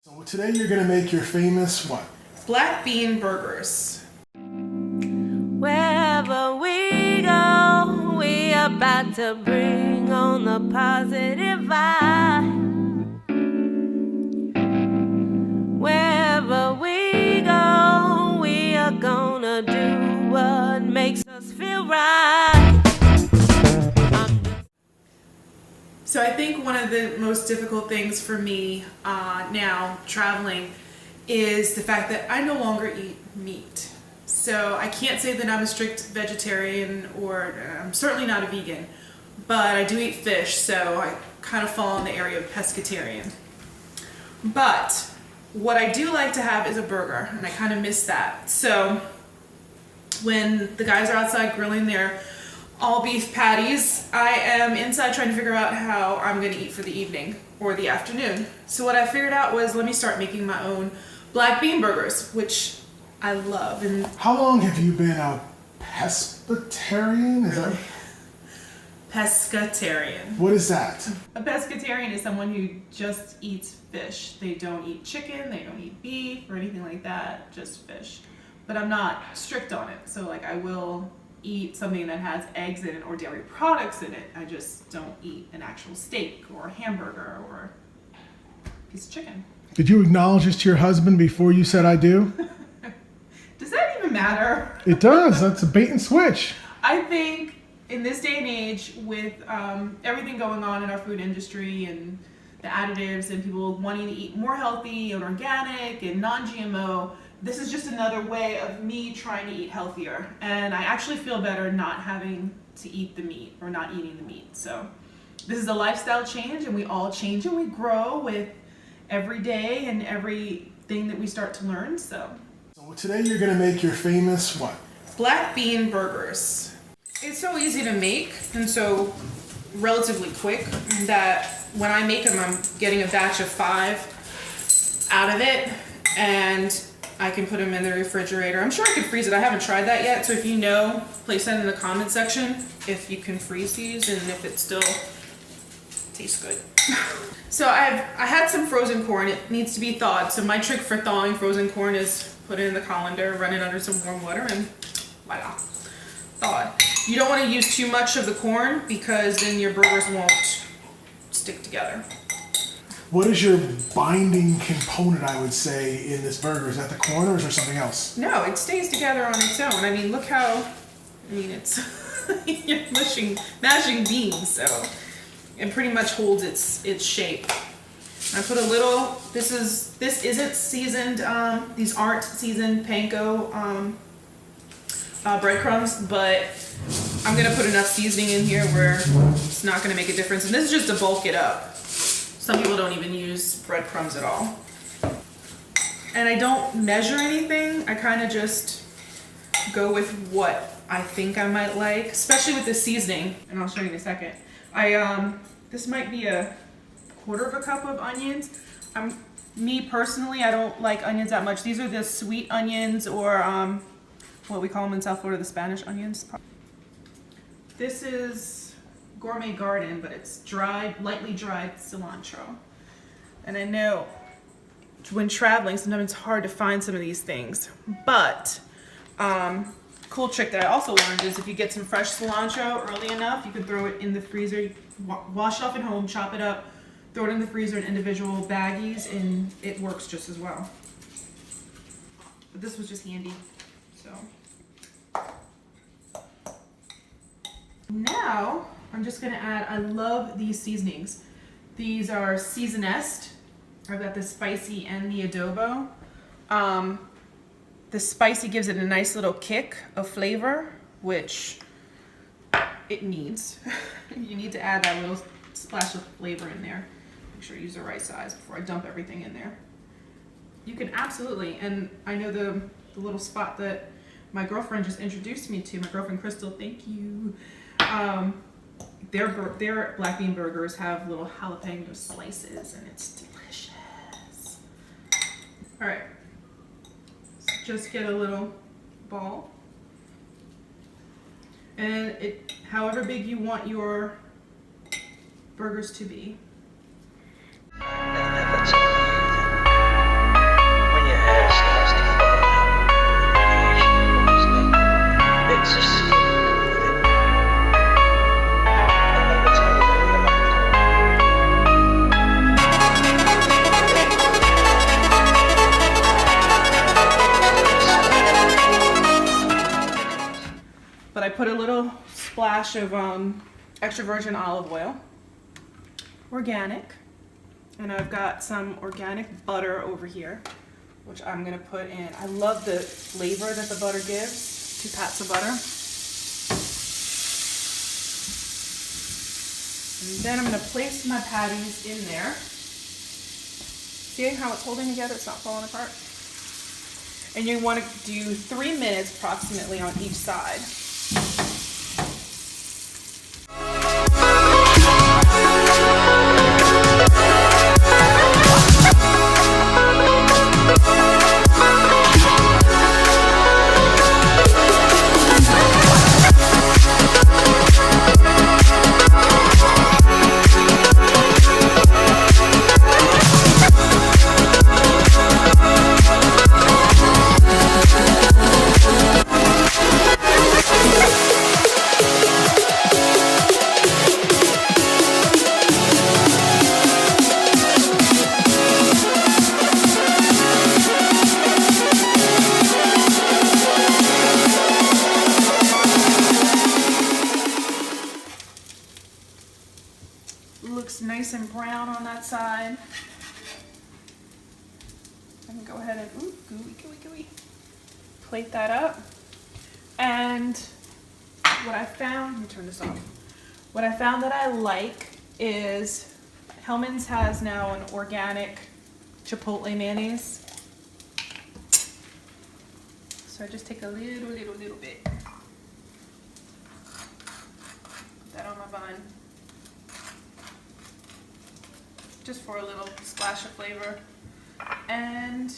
So today you're going to make your famous what? Black bean burgers. Wherever we go, we about to bring on the positive vibe. Wherever we go, we are gonna do what makes us feel right. So I think one of the most difficult things for me now traveling is the fact that I no longer eat meat. So I can't say that I'm a strict vegetarian or I'm certainly not a vegan, but I do eat fish, so I kind of fall in the area of pescatarian. But what I do like to have is a burger, and I kind of miss that. So when the guys are outside grilling their all beef patties, I am inside trying to figure out how I'm going to eat for the evening or the afternoon. So what I figured out was, let me start making my own black bean burgers, which I love. And How long have you been a pescatarian? Is that pescatarian. what is that? A pescatarian is someone who just eats fish. They don't eat chicken, they don't eat beef or anything like that, just fish. But I'm not strict on it. So like I will eat something that has eggs in it or dairy products in it. I just don't eat an actual steak or a hamburger or a piece of chicken. Did you acknowledge this to your husband before you said I do? Does that even matter? It does. That's a bait and switch. I think in this day and age, with everything going on in our food industry and the additives and people wanting to eat more healthy and organic and non-GMO, this is just another way of me trying to eat healthier. And I actually feel better not having to eat the meat or not eating the meat. So this is a lifestyle change, and we all change and we grow with every day and everything that we start to learn. So Today you're going to make your famous what? black bean burgers. It's so easy to make and so relatively quick that when I make them, I'm getting a batch of 5 out of it, and I can put them in the refrigerator. I'm sure I could freeze it. I haven't tried that yet, so if you know, place that in the comment section if you can freeze these and if it still tastes good. So I had some frozen corn. It needs to be thawed. So my trick for thawing frozen corn is put it in the colander, run it under some warm water, and voila, thawed. You don't want to use too much of the corn because then your burgers won't stick together. What is your binding component, I would say, in this burger? Is that the corn or is there something else? No, it stays together on its own. I mean, look how, it's, you're mashing beans, so it pretty much holds its shape. I put a little, this isn't seasoned, these aren't seasoned panko breadcrumbs, but I'm gonna put enough seasoning in here where it's not gonna make a difference. And this is just to bulk it up. Some people don't even use breadcrumbs at all. And I don't measure anything. I kind of just go with what I think I might like, especially with the seasoning. And I'll show you in a second. This might be a 1/4 cup of onions. Me personally, I don't like onions that much. These are the sweet onions, or what we call them in South Florida, the Spanish onions. This is Gourmet Garden, but it's dried, lightly dried cilantro. And I know when traveling, sometimes it's hard to find some of these things. But cool trick that I also learned is if you get some fresh cilantro early enough, you can throw it in the freezer, wash it off at home, chop it up, throw it in the freezer in individual baggies, and it works just as well. But this was just handy, so. Now, I'm just gonna add, I love these seasonings. These are Seasonest. I've got the spicy and the adobo. The spicy gives it a nice little kick of flavor, which it needs. You need to add that little splash of flavor in there. Make sure you use the right size before I dump everything in there. You can absolutely, and I know the little spot that my girlfriend just introduced me to, my girlfriend Crystal, thank you. Their black bean burgers have little jalapeno slices, and it's delicious. All right, so just get a little ball, and however big you want your burgers to be. splash of extra virgin olive oil, organic, and I've got some organic butter over here, which I'm gonna put in. I love the flavor that the butter gives. 2 pats of butter. And then I'm gonna place my patties in there. See how it's holding together? It's not falling apart. And you want to do 3 minutes approximately on each side. Looks nice and brown on that side. I can go ahead and, ooh, gooey. Plate that up. And what I found, let me turn this off. What I found that I like is Hellmann's has now an organic chipotle mayonnaise. So I just take a little bit. Put that on my bun. Just for a little splash of flavor. And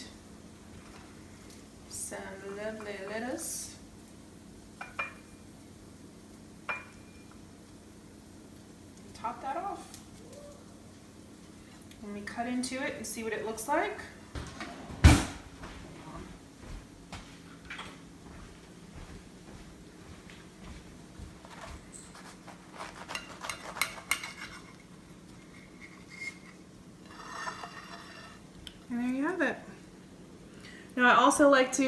some lovely lettuce. Top that off. Let me cut into it and see what it looks like. And there you have it. Now I also like to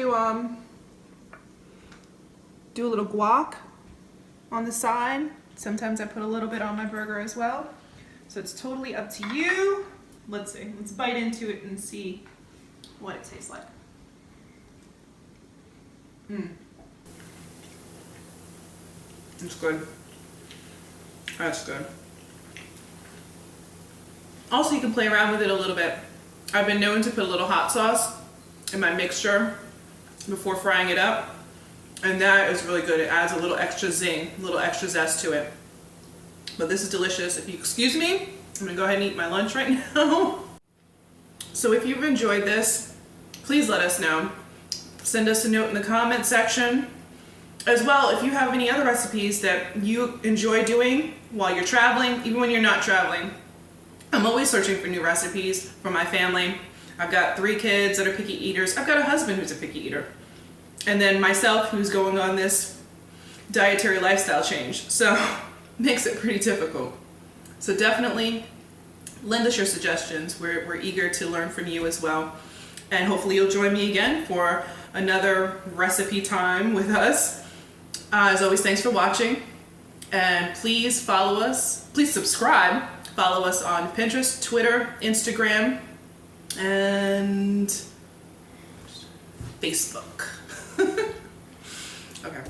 do a little guac on the side. Sometimes I put a little bit on my burger as well. So it's totally up to you. Let's see, let's bite into it and see what it tastes like. It's good. That's good. Also, you can play around with it a little bit. I've been known to put a little hot sauce in my mixture before frying it up, and that is really good. It adds a little extra zing, a little extra zest to it. But this is delicious. If you excuse me, I'm gonna go ahead and eat my lunch right now. So if you've enjoyed this, please let us know. Send us a note in the comment section. As well, if you have any other recipes that you enjoy doing while you're traveling, even when you're not traveling. I'm always searching for new recipes for my family. I've got 3 kids that are picky eaters. I've got a husband who's a picky eater. And then myself who's going on this dietary lifestyle change. So makes it pretty difficult. So definitely lend us your suggestions. We're eager to learn from you as well. And hopefully you'll join me again for another recipe time with us. As always, thanks for watching. And please follow us. Please subscribe. Follow us on Pinterest, Twitter, Instagram, and Facebook. Okay.